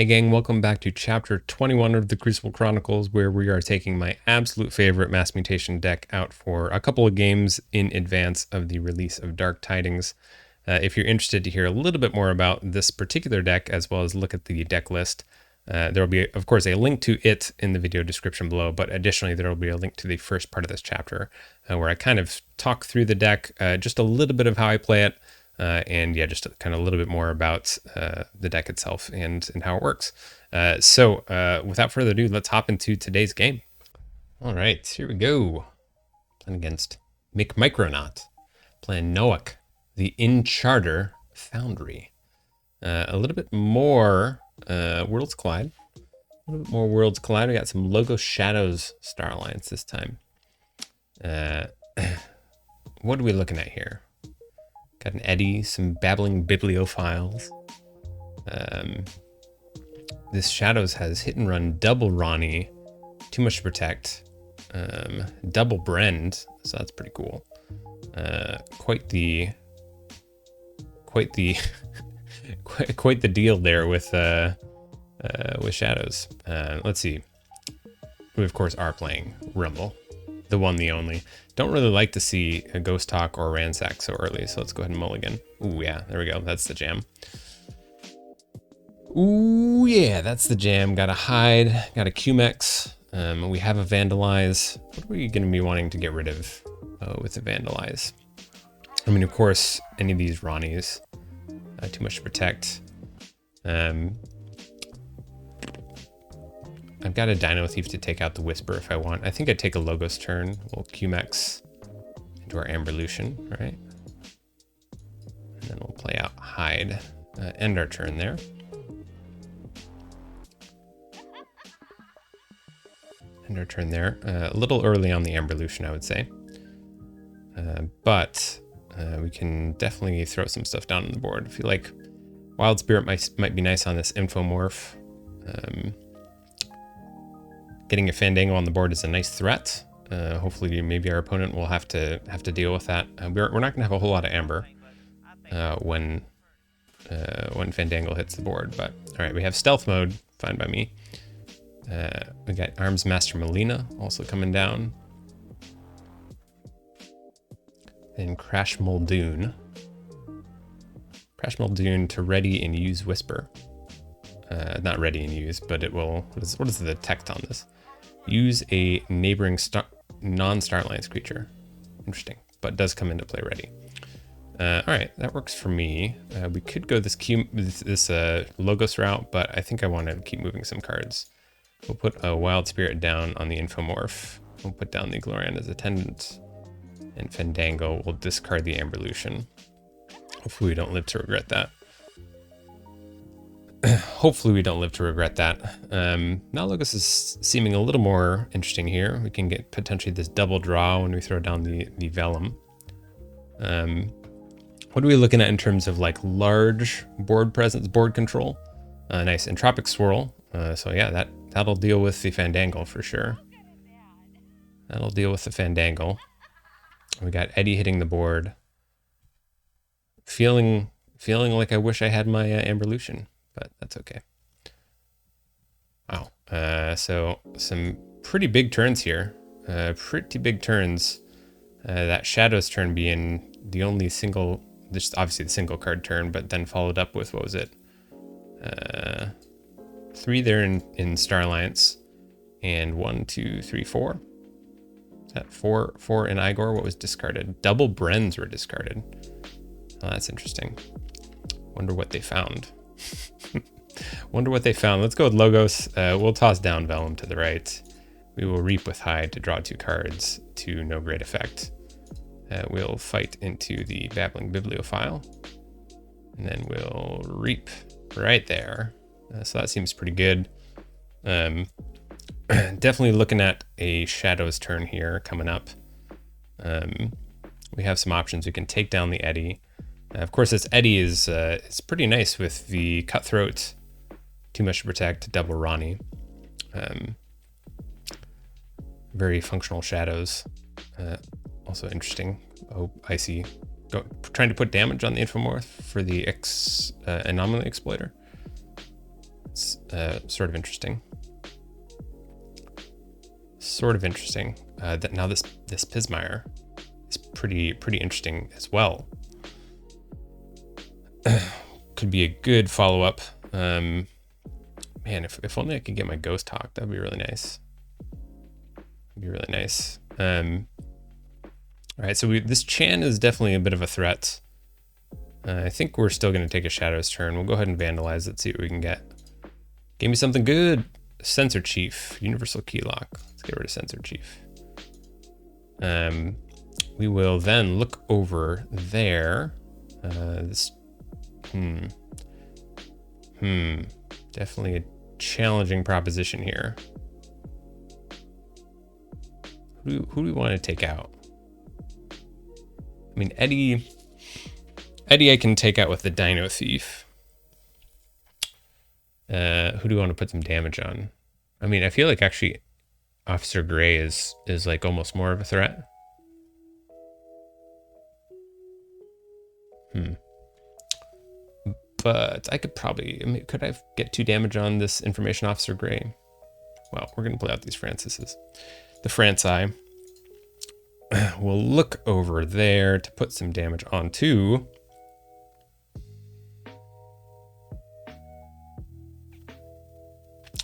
Hey gang, welcome back to chapter 21 of the Crucible Chronicles, where we are taking my absolute favorite mass mutation deck out for a couple of games in advance of the release of Dark Tidings. If you're interested to hear a little bit more about this particular deck, as well as look at the deck list, there will be, of course, a link to it in the video description below, but additionally there will be a link to the first part of this chapter, where I kind of talk through the deck, just a little bit of how I play it, and yeah, just kind of a little bit more about the deck itself and how it works. So without further ado, let's hop into today's game. All right, here we go. Playing against Micronaut, playing Noak, the In-Charter Foundry. A little bit more Worlds Collide. A little bit more Worlds Collide. We got some Logo Shadows Star Alliance this time. What are we looking at here? Got an Eddie, some babbling bibliophiles. This Shadows has Hit and Run, double Ronnie, Too Much to Protect, double Brend, so that's pretty cool. Quite the quite the deal there with Shadows. Let's see. We of course are playing Rumble, the one, the only. Don't really like to see a Ghost Talk or Ransack so early, so let's go ahead and mulligan. Ooh, yeah, there we go. That's the jam. Ooh, yeah, that's the jam. Got a Hide, got a QMEX. We have a Vandalize. What are we going to be wanting to get rid of with the Vandalize? I mean, of course, any of these Ronnies. Too Much to Protect. I've got a Dino Thief to take out the Whisper if I want. I think I'd take a Logos turn. We'll QMEX into our Amberlution, right? And then we'll play out Hide. End our turn there. End our turn there. A little early on the Amberlution, I would say. But we can definitely throw some stuff down on the board. I feel like Wild Spirit might be nice on this Infomorph. Getting a Fandango on the board is a nice threat. Hopefully, maybe our opponent will have to deal with that. We're not going to have a whole lot of Amber when Fandango hits the board. But all right, we have Stealth Mode, fine by me. We got Arms Master Melina also coming down. Then Crash Muldoon. Crash Muldoon to ready and use Whisper. Not ready and use, but it will. What is the text on this? Use a neighboring non-Star Alliance creature. Interesting, but does come into play ready. All right, that works for me. We could go this Logos route, but I think I want to keep moving some cards. We'll put a Wild Spirit down on the Infomorph. We'll put down the Gloriana's Attendant. And Fandango will discard the Amberlution. Hopefully we don't live to regret that. Hopefully we don't live to regret that. Now Logos is seeming a little more interesting here. We can get potentially this double draw when we throw down the Vellum. What are we looking at in terms of like large board presence, board control? Nice Entropic Swirl. So yeah, that'll deal with the Fandango for sure. That'll deal with the Fandango. We got Eddie hitting the board. Feeling like I wish I had my Amberlution, but that's okay. Wow. So some pretty big turns here. Pretty big turns. That Shadows turn being the only single, just obviously the single card turn, but then followed up with, what was it? 3 there in Star Alliance, and 1, 2, 3, 4. Is that 4 in Igor? What was discarded? Double Brens were discarded. Oh, that's interesting. Wonder what they found. Wonder what they found. Let's go with Logos. We'll toss down Vellum to the right. We will Reap with Hide to draw 2 cards to no great effect. We'll fight into the Babbling Bibliophile. And then we'll Reap right there. So that seems pretty good. Definitely looking at a Shadows turn here coming up. We have some options. We can take down the Eddie. Of course, this Eddie is it's pretty nice with the Cutthroat, Too Much to Protect, double Ronnie. Very functional Shadows. Also interesting. Oh, I see. Trying to put damage on the Infomorph for the Anomaly Exploiter. It's sort of interesting. That now this Pismire is pretty interesting as well. Could be a good follow-up. Man, if only I could get my Ghost Hawk, that'd be really nice. All right, so this Chan is definitely a bit of a threat. I think we're still going to take a Shadow's turn. We'll go ahead and vandalize it, see what we can get. Give me something good. Sensor Chief, Universal Keylock. Let's get rid of Sensor Chief. We will then look over there. Definitely a challenging proposition here. Who do we want to take out? I mean, Eddie I can take out with the Dino Thief. Who do we want to put some damage on? I mean, I feel like actually Officer Gray is like almost more of a threat. But I could probably, could I get 2 damage on this Information Officer Gray? Well, we're going to play out these Francises. The Franci. We'll look over there to put some damage onto.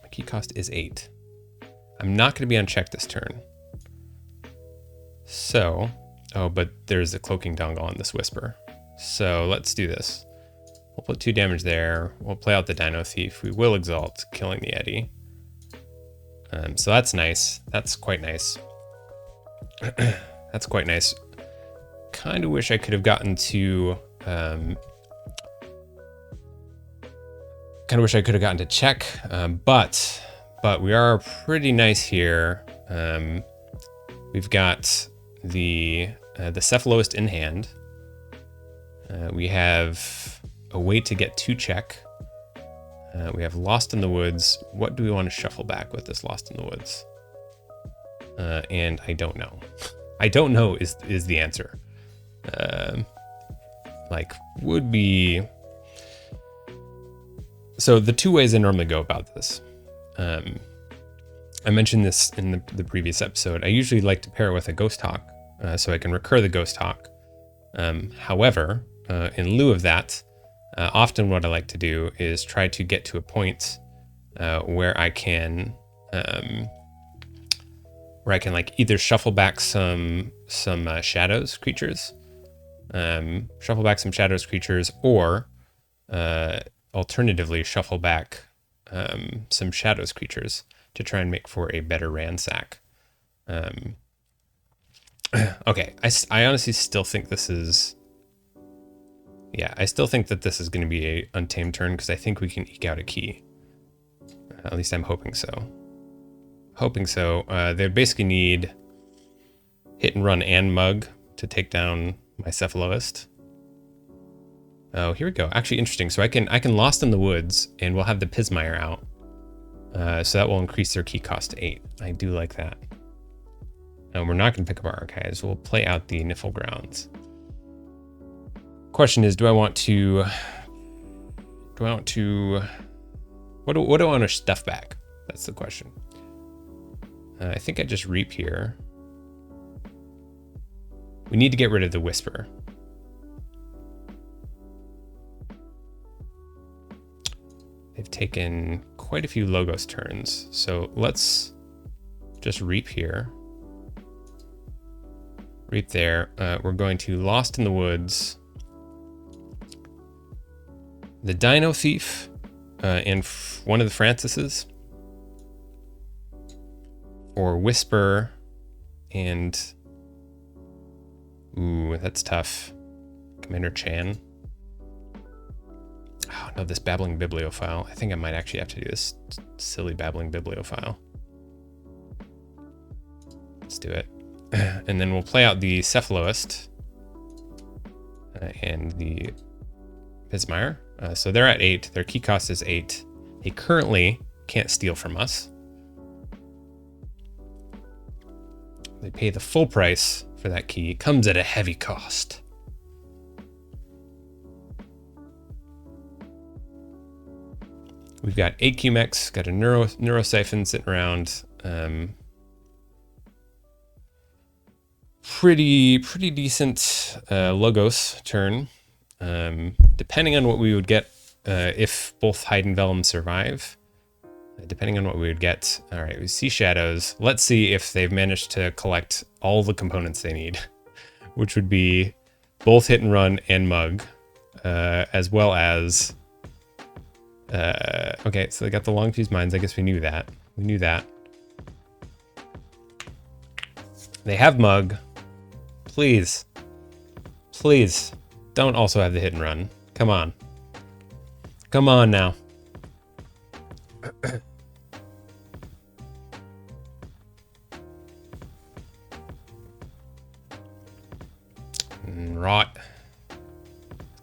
My key cost is 8. I'm not going to be on check this turn. So, but there's a cloaking dongle on this Whisper. So let's do this. We'll put 2 damage there. We'll play out the Dino Thief. We will Exalt, killing the Eddie. So that's nice. That's quite nice. That's quite nice. Kind of wish I could have gotten to... check, but we are pretty nice here. We've got the Cephaloist in hand. We have a way to get to check. We have Lost in the Woods. What do we want to shuffle back with this Lost in the Woods? And I don't know. I don't know is the answer. Would be... So the 2 ways I normally go about this. I mentioned this in the previous episode. I usually like to pair it with a Ghost Hawk, so I can recur the Ghost Hawk. However, in lieu of that, often what I like to do is try to get to a point where I can like either shuffle back some shadows creatures, or alternatively shuffle back some shadows creatures to try and make for a better ransack. Okay, I honestly still think this is... Yeah, I still think that this is going to be a Untamed turn because I think we can eke out a key. At least I'm hoping so. They basically need Hit and Run and Mug to take down my Cephaloist. Oh, here we go. Actually, interesting. So I can Lost in the Woods, and we'll have the Pismire out. So that will increase their key cost to 8. I do like that. We're not going to pick up our Archives. We'll play out the Niffle Grounds. Question is, do I want to... What do I want to stuff back? That's the question. I think I just Reap here. We need to get rid of the Whisper. They've taken quite a few Logos turns, so let's just Reap here. Reap there. We're going to Lost in the Woods, the Dino Thief, and one of the Francises, or Whisper, and... Ooh, that's tough. Commander Chan. Oh no, this Babbling Bibliophile. I think I might actually have to do this silly Babbling Bibliophile. Let's do it. And then we'll play out the Cephaloist and the Pismire. So they're at 8. Their key cost is 8. They currently can't steal from us. They pay the full price for that key. It comes at a heavy cost. We've got 8 QMechs, got a Neurosiphon sitting around. Pretty decent Logos turn. Depending on what we would get if both Hide and Vellum survive. Depending on what we would get. All right, we see Shadows. Let's see if they've managed to collect all the components they need, which would be both Hit and Run and Mug, as well as... okay, so they got the Long Fuse Mines. I guess we knew that. We knew that. They have Mug. Please. Please. Don't also have the Hit and Run. Come on. Come on now. Rot.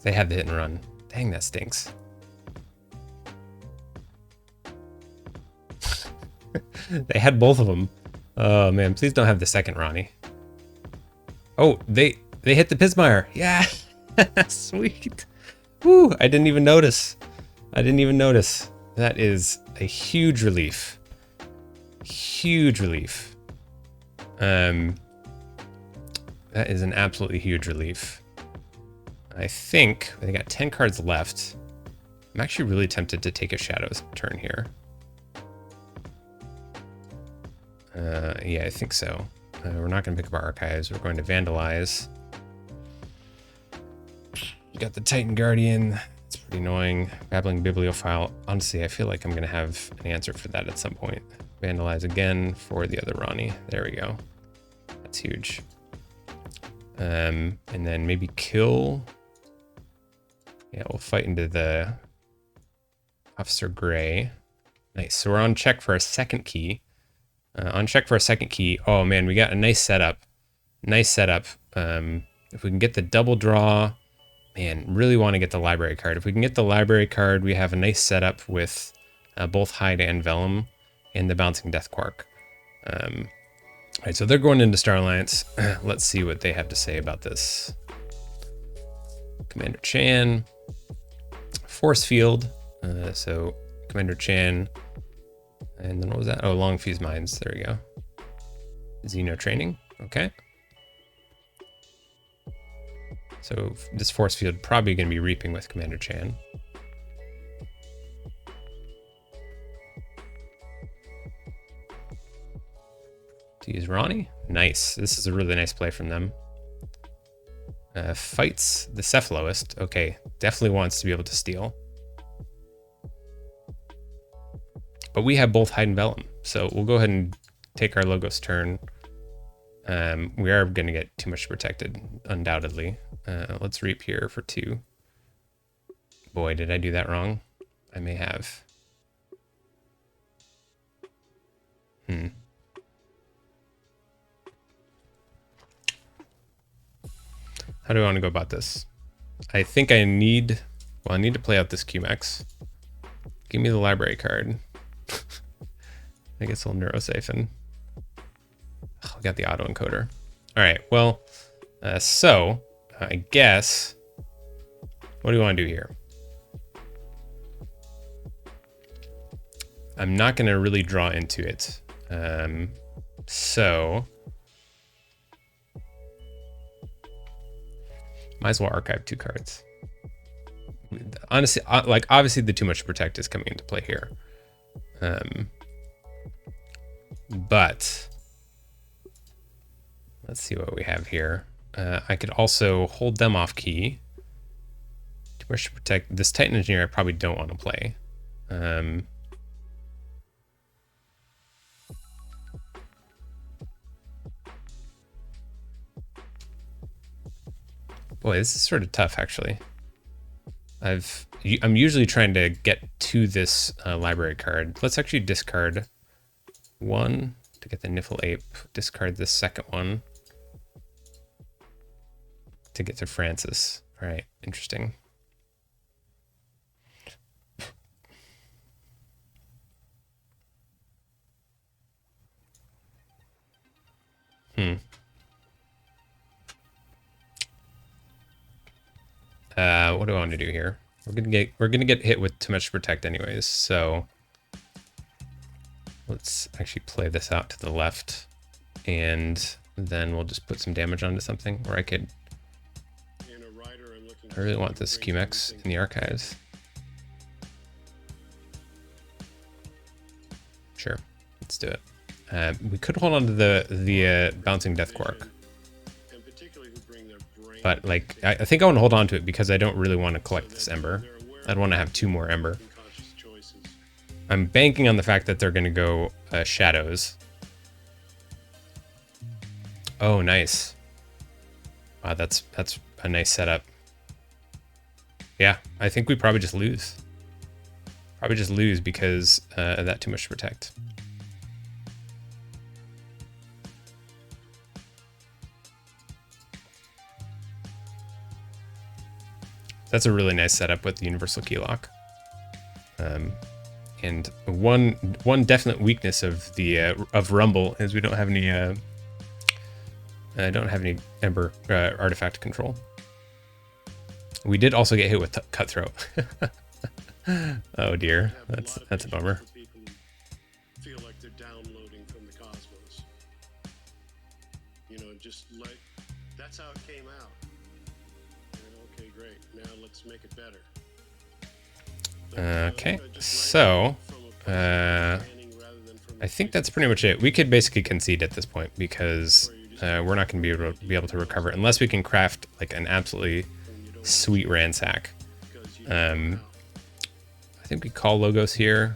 They have the Hit and Run. Dang, that stinks. They had both of them. Oh man, please don't have the second Ronnie. Oh, they hit the Pismire. Yeah. Sweet. Woo, I didn't even notice. I didn't even notice. That is a huge relief. Huge relief. That is an absolutely huge relief. I think they got 10 cards left. I'm actually really tempted to take a Shadows turn here. Yeah, I think so. We're not going to pick up our archives. We're going to vandalize. We got the Titan Guardian. It's pretty annoying. Babbling Bibliophile. Honestly, I feel like I'm going to have an answer for that at some point. Vandalize again for the other Ronnie. There we go. That's huge. And then maybe kill. Yeah, we'll fight into the Officer Gray. Nice. So we're on check for a second key. On check for a second key. Oh man, we got a nice setup. Nice setup. If we can get the double draw, man, really want to get the library card. If we can get the library card, we have a nice setup with both Hide and Vellum and the Bouncing Death Quark. All right, so they're going into Star Alliance. Let's see what they have to say about this. Commander Chan. Force Field. So Commander Chan. And then what was that? Oh, Long Fuse Mines. There we go. Xeno Training. Okay. So this Force Field probably going to be reaping with Commander Chan. To use Ronnie. Nice. This is a really nice play from them. Fights the Cephaloist. Okay. Definitely wants to be able to steal. But we have both Hide and Vellum, so we'll go ahead and take our Logos turn. We are going to get too much protected, undoubtedly. Let's reap here for 2. Boy, did I do that wrong? I may have. How do I want to go about this? I think I need... Well, I need to play out this QMex. Give me the library card. I guess I'll Neurosiphon. Oh, I got the autoencoder. All right, well, so I guess, what do you want to do here? I'm not going to really draw into it. So might as well archive 2 cards. Honestly, like obviously the too much protect is coming into play here. But let's see what we have here. I could also hold them off key. Too much to protect. This Titan Engineer I probably don't want to play. Boy, this is sort of tough, actually. I'm usually trying to get to this library card. Let's actually discard 1 to get the Niffle Ape. Discard the second one to get to Francis. All right, interesting. What do I want to do here? we're gonna get hit with too much to protect anyways. So let's actually play this out to the left, and then we'll just put some damage onto something. Or I really want this QMX in the archives. Sure, let's do it. We could hold on to the bouncing death quark, but like I think I want to hold on to it because I don't really want to collect this ember. I'd want to have 2 more ember. I'm banking on the fact that they're going to go shadows. Oh, nice. Wow, that's a nice setup. Yeah, I think we probably just lose. Probably just lose because of that too much to protect. That's a really nice setup with the universal key lock. And one definite weakness of the of Rumble is we don't have any Ember artifact control. We did also get hit with Cutthroat. Oh dear, that's a bummer. Feel like they're downloading from the cosmos. You know, just like that's how it came out. Okay, great. Now let's make it better. Okay, so I think that's pretty much it. We could basically concede at this point because we're not going to be able to recover unless we can craft like an absolutely sweet ransack. I think we call Logos here.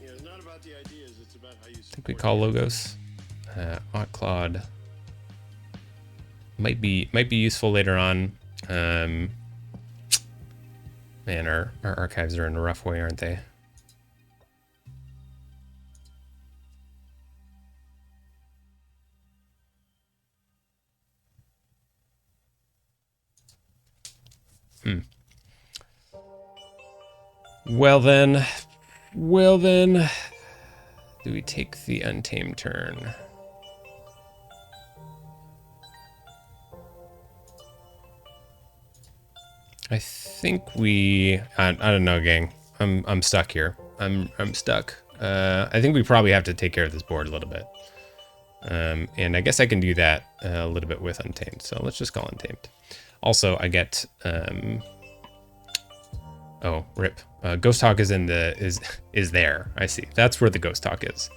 I think we call Logos. Claude might be useful later on. Man, our archives are in a rough way, aren't they? Well then, do we take the Untamed turn? I think I don't know, gang. I'm stuck here. I'm stuck. I think we probably have to take care of this board a little bit. And I guess I can do that a little bit with Untamed. So let's just call Untamed. Also, I get oh, rip. Ghost Hawk is is there. I see. That's where the Ghost Hawk is.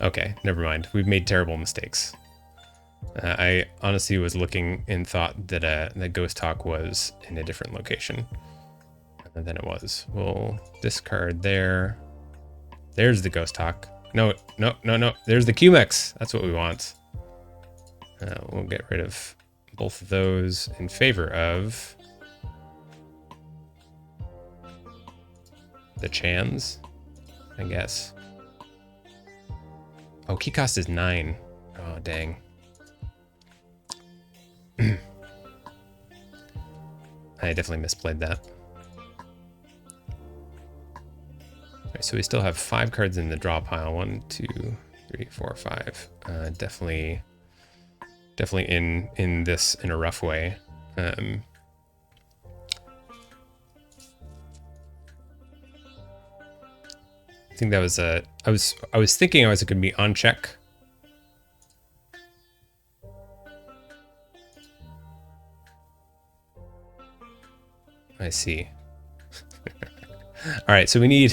Okay, never mind. We've made terrible mistakes. I honestly was looking and thought that that Ghost Hawk was in a different location than it was. We'll discard there. There's the Ghost Hawk. No. There's the QMX. That's what we want. We'll get rid of both of those in favor of the Chans, I guess. Oh, key cost is 9. Oh, dang. I definitely misplayed that. Alright, so we still have 5 cards in the draw pile. 1, 2, 3, 4, 5. Definitely in a rough way. I think that was I was thinking I was going to be on check. I see. All right, so we need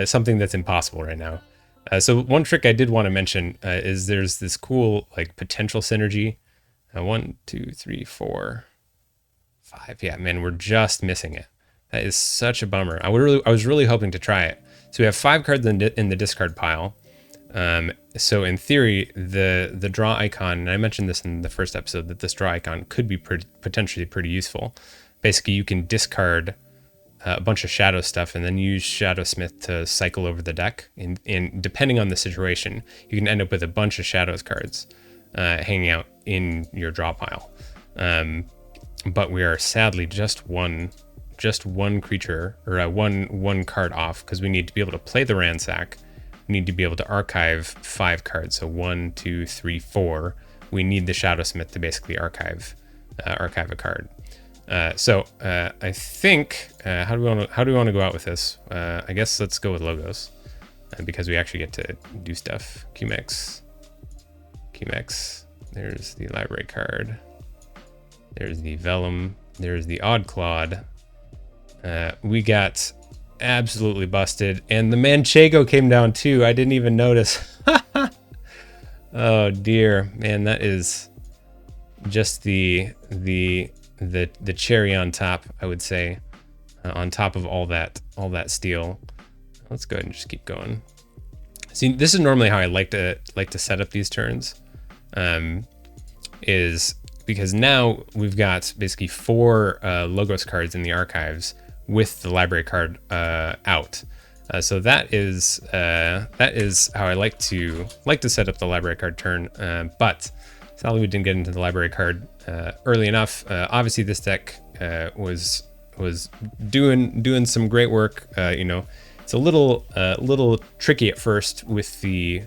something that's impossible right now. So one trick I did want to mention is there's this cool like potential synergy. 1, 2, 3, 4, 5. Yeah, man, we're just missing it. That is such a bummer. I was really hoping to try it. So we have 5 cards in the discard pile. So in theory, the draw icon, and I mentioned this in the first episode, that this draw icon could be potentially pretty useful. Basically, you can discard a bunch of shadow stuff and then use Shadow Smith to cycle over the deck. And depending on the situation, you can end up with a bunch of shadows cards hanging out in your draw pile. But we are sadly just one creature or one card off because we need to be able to play the Ransack we need to be able to archive 5 cards. So 1, 2, 3, 4. We need the Shadowsmith to basically archive a card. So I think how do we want to go out with this? I guess let's go with logos because we actually get to do stuff. QMX. There's the library card. There's the Vellum. There's the Oddclad. We got absolutely busted, and the Manchego came down too. I didn't even notice. Oh dear, man, that is just the cherry on top, I would say, on top of all that steel. Let's go ahead and just keep going. See, this is normally how I like to set up these turns, is because now we've got basically 4 logos cards in the archives with the library card out. So that is how I like to set up the library card turn. But sadly, we didn't get into the library card early enough. Obviously, this deck was doing some great work. It's a little tricky at first with the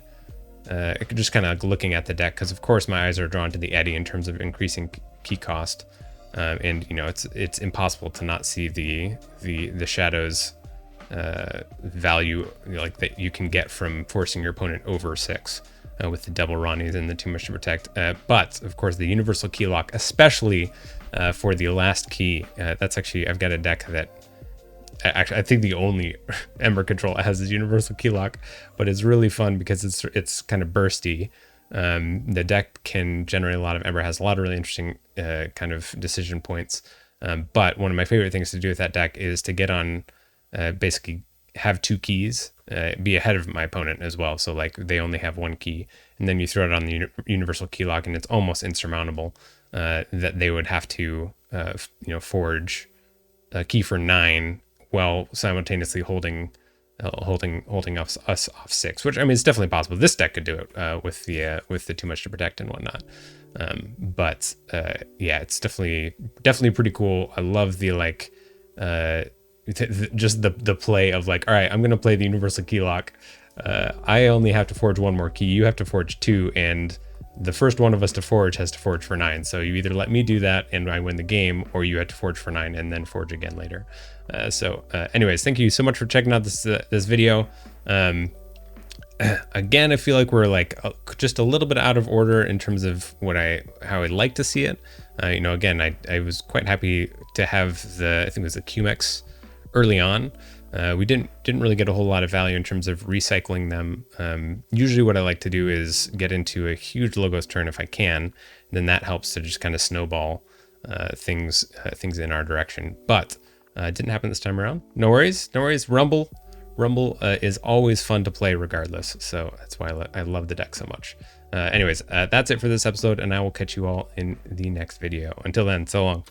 just kind of looking at the deck, because of course my eyes are drawn to the Eddy in terms of increasing key cost, and it's impossible to not see the shadows value like that you can get from forcing your opponent over 6 with the double Ronnies and the Too Much to Protect. But of course the universal key lock, especially for the last key, that's actually, I've got a deck that actually I think the only Ember control has is universal key lock, but it's really fun because it's kind of bursty. The deck can generate a lot of Ember, has a lot of really interesting kind of decision points. But one of my favorite things to do with that deck is to get on, basically have 2 keys, be ahead of my opponent as well. So like they only have 1 key, and then you throw it on the universal key lock, and it's almost insurmountable that they would have to forge a key for 9 while simultaneously holding us off 6, which I mean it's definitely possible. This deck could do it with the Too Much to Protect and whatnot. But yeah, it's definitely pretty cool. I love the just the play of like, all right, I'm gonna play the universal key lock. I only have to forge 1 more key. You have to forge 2, and the first one of us to forge has to forge for 9. So you either let me do that and I win the game, or you have to forge for 9 and then forge again later. Anyways, thank you so much for checking out this video. Again, I feel like we're like just a little bit out of order in terms of how I'd like to see it. Again, I was quite happy to have I think it was the QMX early on. We didn't really get a whole lot of value in terms of recycling them. Usually what I like to do is get into a huge logos turn if I can, then that helps to just kind of snowball things in our direction. But it didn't happen this time around. No worries. Rumble is always fun to play regardless, so that's why I love the deck so much. Anyways, that's it for this episode, and I will catch you all in the next video. Until then, so long.